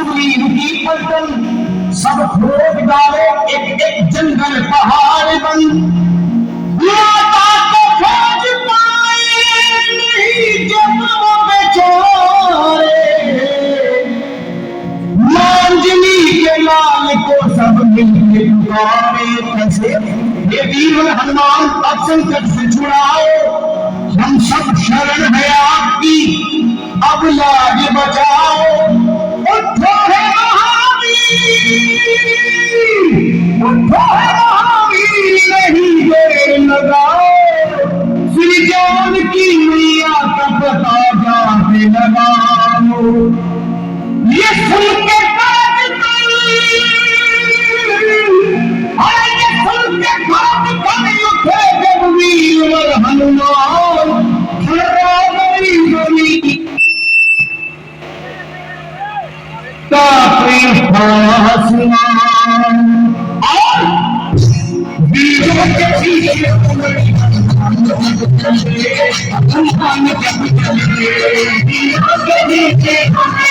सुग्रीव की पलटन सब खोद डालो एक एक जंगल पहाड़ बन माता को खोज पाए नहीं जब वो बेचारे मांजनी के लाल को सब मिलके पुकारे कैसे ये वीर हनुमान अब संकट से छुड़ाओ हम सब शरण है आपकी अब लाज बचाओ उठो है महावीर उठो है महावीर नहीं देर लगाओ श्री जान की मैया का पता जाते लगाओ ये सुन के उठे जब वीर हनुमान और वीरों के पीछे तूफान जब चले वीरों के पीछे तूफान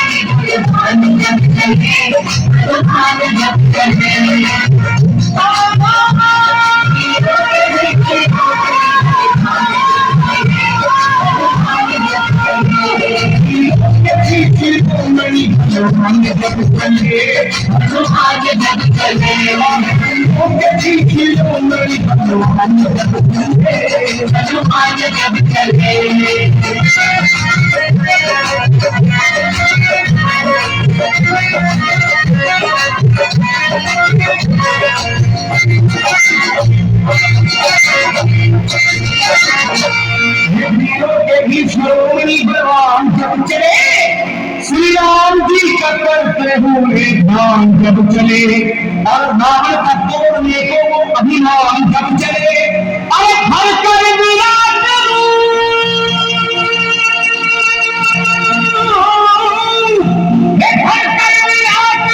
जब चले श्री राम जी का करते हुए ध्यान जब चले और रावण का तोड़ने को वो अभिमान जब चले और हर कर विराट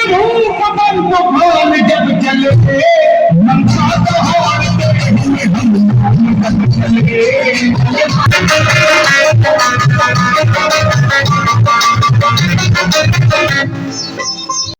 रूप बन तूफान जब चले मनसा दहाड़ते हुए हम जब चले